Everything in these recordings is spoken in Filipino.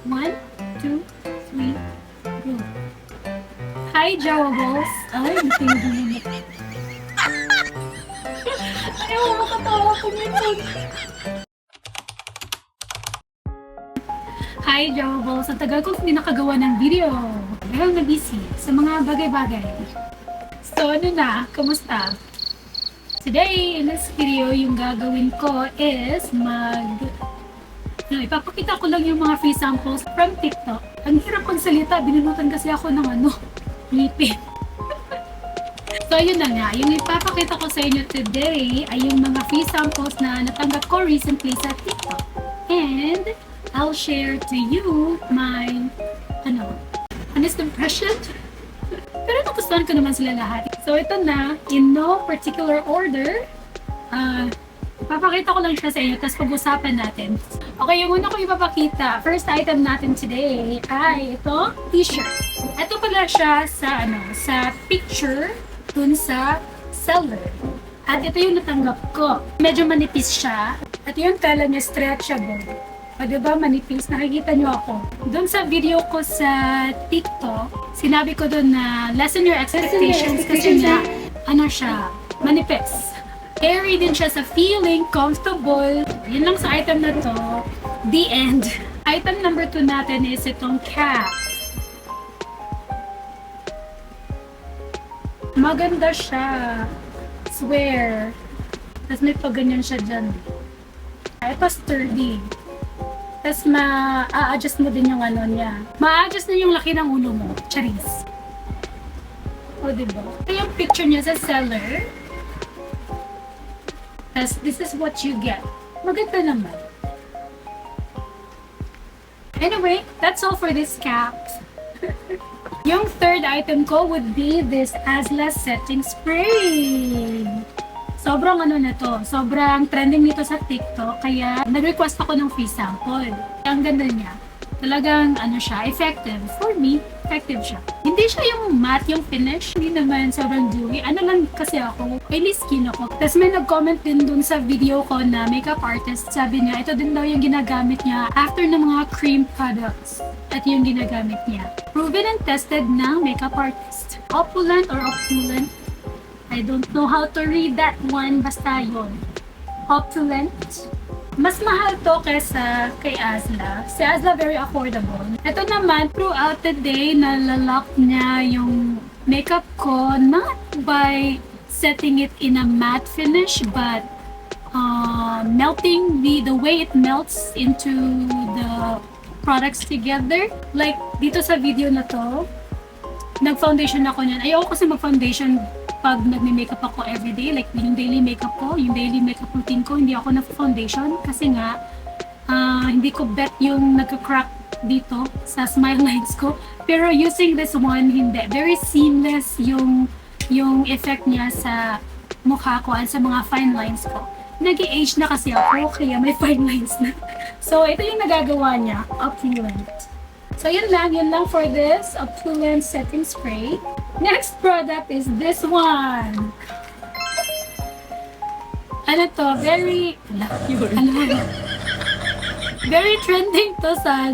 1, 2, 3, go. Hi, Jawables! Ay, hindi ko yung ayaw, makatawa ko minsan. Hi, Jawables! Ang tagal ko hindi nakagawa ng video. Dahil na-busy sa mga bagay-bagay. So, ano na? Kamusta? Today, in this video, yung gagawin ko is ipapakita ko lang yung mga free samples from TikTok. Ang hirap kong salita, binunutan kasi ako ng ngipin. So, yun na nga. Yung ipapakita ko sa inyo today ay yung mga free samples na natanggap ko recently sa TikTok. And, I'll share to you my, honest impression. Pero nagustuhan ko naman sila lahat. So, ito na, in no particular order, papakita ko lang siya sa inyo, tapos pag-usapan natin. Okay, yung una ko ipapakita, first item natin today ay ito, t-shirt. Ito pala siya sa, sa picture dun sa seller. At ito yung natanggap ko. Medyo manipis siya. At yung kala niya stretchable. O diba, manipis? Nakikita niyo ako. Doon sa video ko sa TikTok, sinabi ko doon na lessen your expectations kasi nga, siya, manipis. Airy din siya sa feeling, comfortable. Yun lang sa item na to. The end. Item number 2 natin is itong cap. Maganda siya. Swear. Tapos may paganyan siya dyan. Ito sturdy. Tapos ma-a-adjust mo din yung niya. Ma-a-adjust na yung laki ng ulo mo. Charis. O, diba? Ito yung picture niya sa seller. Tapos, this is what you get. Maganda naman. Anyway, that's all for this cap. Yung third item ko would be this Asla setting spray. Sobrang na to. Sobrang trending nito sa TikTok. Kaya nag-request ako ng free sample. Ang ganda niya. Talagang siya, effective. For me, effective siya. Hindi siya yung matte, yung finish. Hindi naman sobrang dewy. Lang kasi ako, oily skin ako. Tapos may nag-comment din dun sa video ko na makeup artist. Sabi niya, ito din daw yung ginagamit niya after ng mga cream products. At yung ginagamit niya. Proven and tested ng makeup artist. Opulent or opulent. I don't know how to read that one. Basta yun. Opulent. Mas mahal to kesa kay Asla. Si Asla very affordable. Ito naman, throughout the day, nalalock niya yung makeup ko not by setting it in a matte finish but melting the way it melts into the products together. Like, dito sa video na to, nag-foundation ako niyan. Ayoko kasi mag-foundation pag nagme-makeup ako everyday, like yung daily makeup ko, yung daily makeup routine ko, hindi ako na-foundation kasi nga hindi ko bet yung nagka-crack dito sa smile lines ko. Pero using this one, hindi. Very seamless yung effect niya sa mukha ko at sa mga fine lines ko. Nag-age na kasi ako, kaya may fine lines na. So, ito yung nagagawa niya, opulent. So, yun lang for this opulent setting spray. Next product is this one. Very very trending to sa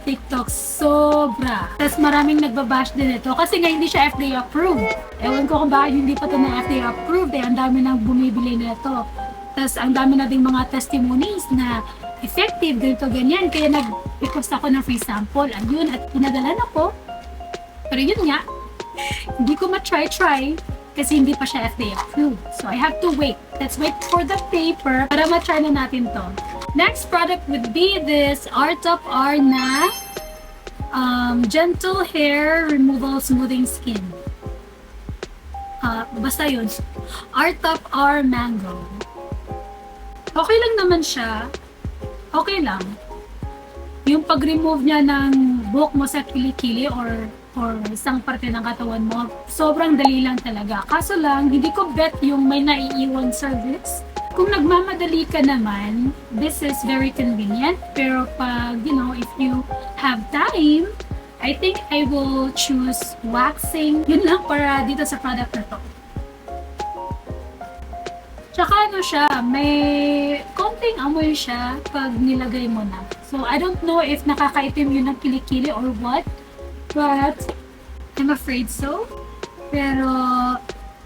TikTok. Sobra. Tapos maraming nagbabash din ito kasi nga hindi siya FDA approved. Ewan ko kung bakit hindi pa ito na FDA approved. Ang dami nang bumibili na ito. Tapos ang dami na ding mga testimonies na effective, ganito, ganyan. Kaya nag-request ako ng free sample. Ayun, at pinadalan ako. Pero yun nga, hindi ko ma-try kasi hindi pa siya FDA approved. So, I have to wait. Let's wait for the paper para ma-try na natin to. Next product would be this Art-Up R na Gentle Hair Removal Smoothing Skin. Basta yun. Art-Up R Mango. Okay lang naman siya. Okay lang. Yung pag-remove niya ng buhok mo sa kilikili or isang parte ng katawan mo, sobrang dali lang talaga. Kaso lang, hindi ko bet yung may naiiwan service. Kung nagmamadali ka naman, this is very convenient. Pero pag, if you have time, I think I will choose waxing. Yun lang para dito sa product na to. Tsaka ano siya, may konting amoy siya pag nilagay mo na. So, I don't know if nakakaitim yun ng kilikili or what. But, I'm afraid so. Pero,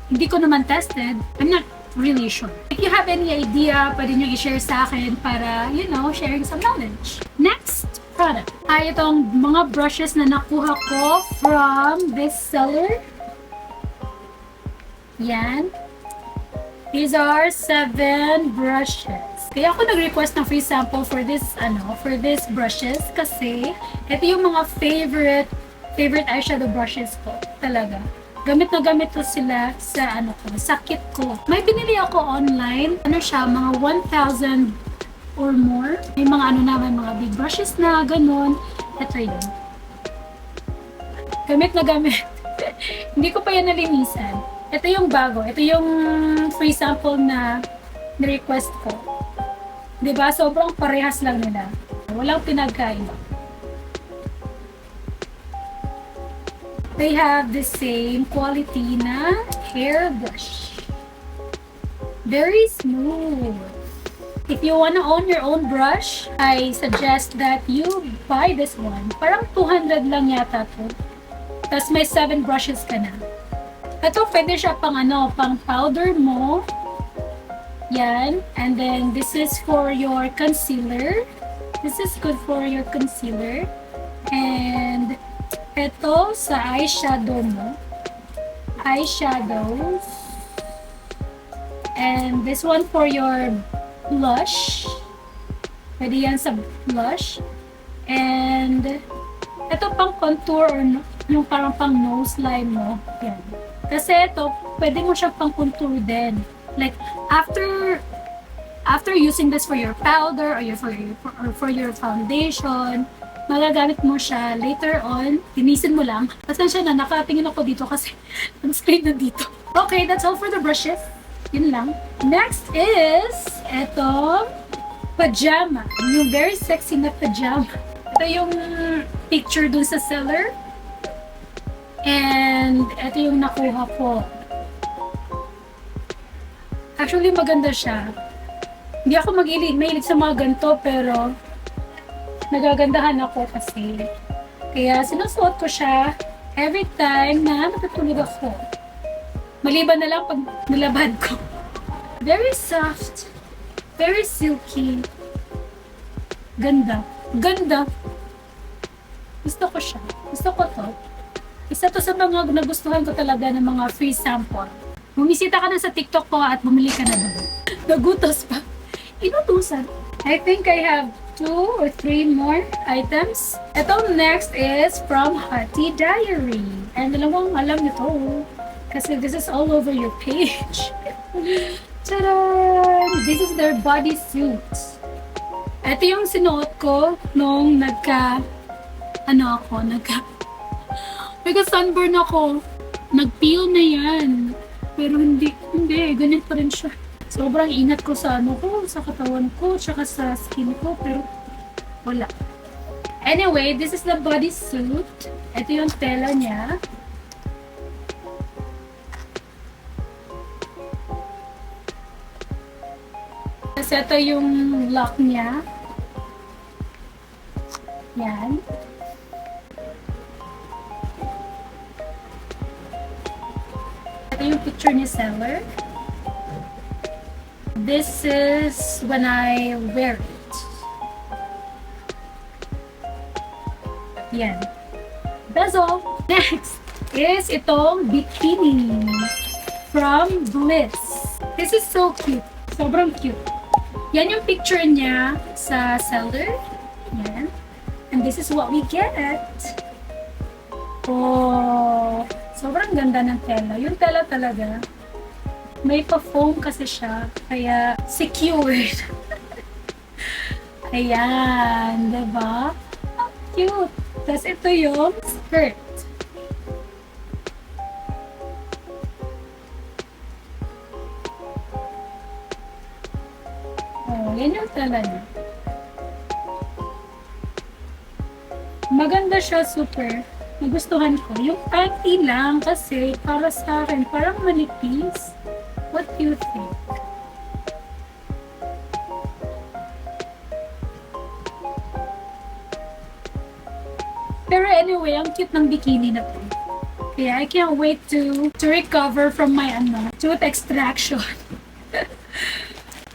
hindi ko naman tested. I'm not really sure. If you have any idea, pwede nyo i-share sa akin para, you know, sharing some knowledge. Next product ay itong mga brushes na nakuha ko from this seller. Yan. These are 7 brushes. Kaya ako nag-request ng free sample for this, for this brushes kasi ito yung mga favorite eyeshadow brushes ko. Talaga. Gamit na gamit ko sila sa sa kit ko. May binili ako online. Ano siya, mga 1,000 or more. May mga may mga big brushes na ganun. Ito yun. Gamit na gamit. Hindi ko pa yan nalinisan. Ito yung bago. Ito yung free sample na ni-request ko. Diba? Sobrang parehas lang nila. Walang pinagkaiba. They have the same quality na hair brush. Very smooth. If you wanna own your own brush, I suggest that you buy this one. Parang 200 lang yata to. Tapos may 7 brushes ka na. Ito, pwede siya pang pang powder mo. Yan. And then, this is for your concealer. This is good for your concealer. And, ito sa eyeshadow mo. Eyeshadows. And this one for your blush. Pwede yan sa blush. And, ito pang contour or yung parang pang nose line mo. Yan. Kasi ito, pwede mo siya pang contour din. Like, after using this for your powder or for your foundation, magagamit mo siya later on, tinisin mo lang. Pasensya na, nakatingin ako dito kasi ang screen na dito. Okay, that's all for the brushes. Yun lang. Next is, etong pajama. Yung very sexy na pajama. Ito yung picture dun sa seller. And ito yung nakuha ko. Actually, maganda siya. Hindi ako mahilig sa mga ganito, pero nagagandahan ako kasi. Kaya sinusuot ko siya every time na matutulog ako. Maliban na lang pag nilabad ko. Very soft. Very silky. Ganda. Ganda. Gusto ko siya. Gusto ko to. Isa to sa mga nagustuhan ko talaga ng mga free sample. Bumisita ka na sa TikTok ko at bumili ka na doon. Nagutos pa. Inutusan. I think I have 2 or 3 more items. Ito next is from Hati Diary. And dalawang alam nito. Kasi this is all over your page. Tadaan! This is their bodysuit. Ito yung sinuot ko nung nagka-sunburn ako. Nag-peel na yan. Pero hindi, ganyan pa rin siya. Sobrang ingat ko sa sa katawan ko, tsaka sa skin ko, pero wala. Anyway, this is the bodysuit. Ito yung tela niya. Kasi ito yung lock niya. Yan. Ito yung picture ni seller. This is when I wear it. Yan. That's all. Next is itong bikini from Bliss. This is so cute. Sobrang cute. Yan yung picture niya sa seller. Yan. And this is what we get. Oh, sobrang ganda ng tela. Yung tela talaga, may pa-foam kasi siya, kaya secured. Ayan, diba? Oh, cute. Tapos ito yung skirt. Oh, yan yung tela niya. Maganda siya, super. Nagustuhan ko. Yung panty lang kasi para sa akin parang manipis. What do you think? Pero anyway, ang cute ng bikini na to. Kaya I can't wait to recover from my tooth extraction.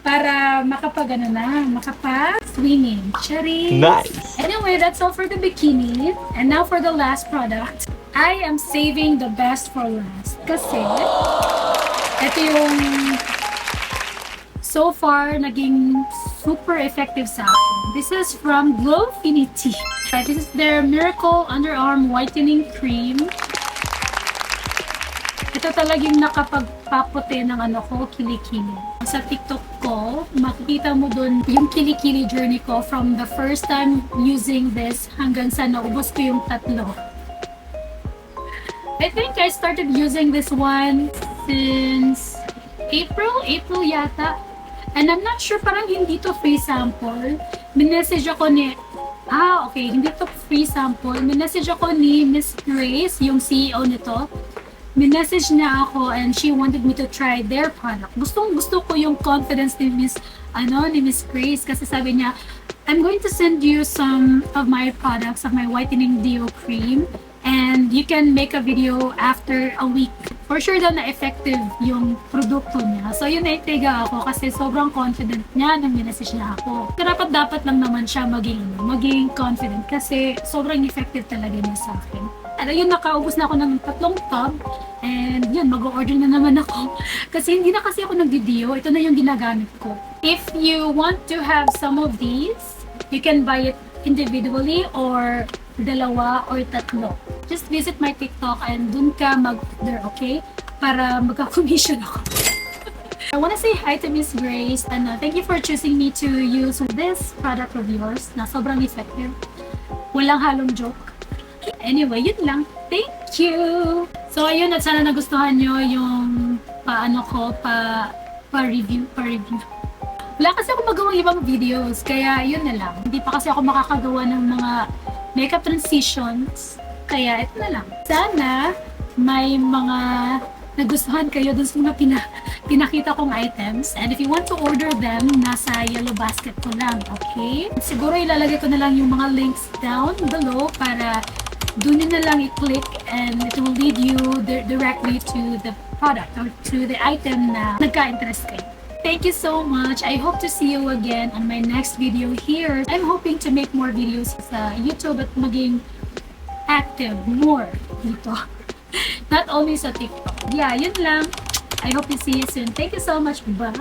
Para makapag-swimming. Charing! Nice! Anyway, that's all for the bikini. And now for the last product. I am saving the best for last. Kasi, ito yung so far naging super effective sa akin. This is from Glowfinity. This is their Miracle Underarm Whitening Cream. Ito talagang nakapagpaputi ng kilikili. Sa TikTok ko, makikita mo dun yung kilikili journey ko from the first time using this hanggang sa naubos ko yung 3. I think I started using this one since April yata. And I'm not sure, parang hindi to free sample. Minessage ako ni, okay, hindi to free sample. Minessage ako ni Miss Grace, yung CEO nito. Minessage niya ako and she wanted me to try their product. Gusto ko yung confidence ni Miss Grace kasi sabi niya, I'm going to send you some of my products, of my whitening deo cream, and you can make a video after a week. For sure daw na effective yung produkto niya. So yun, naitiga ako kasi sobrang confident niya nang minessage niya ako. Dapat lang naman siya maging confident kasi sobrang effective talaga niya sa akin. At yun, nakaubos na ako ng 3 tub. And yun, mag-order na naman ako. Kasi hindi na kasi ako nagdi-deo. Ito na yung ginagamit ko. If you want to have some of these, you can buy it individually or 2 or 3. Just visit my TikTok and dun ka mag-order, okay? Para magka-commission ako. I wanna say hi to Miss Grace and thank you for choosing me to use this product of yours na sobrang effective. Walang halong joke. Anyway, yun lang. Thank you! So, ayun, at sana nagustuhan nyo yung pa-review. Wala kasi ako magawang ibang videos, kaya yun na lang. Hindi pa kasi ako makakagawa ng mga makeup transitions, kaya ito na lang. Sana may mga nagustuhan kayo dun sa mga pinakita kong items. And if you want to order them, nasa yellow basket ko lang, okay? Siguro ilalagay ko na lang yung mga links down below para doon nyo na lang i-click and it will lead you directly to the product or to the item na nagka-interest kayo. Thank you so much. I hope to see you again on my next video here. I'm hoping to make more videos sa YouTube at maging active more dito. Not only sa TikTok. Yeah, yun lang. I hope to see you soon. Thank you so much. Bye!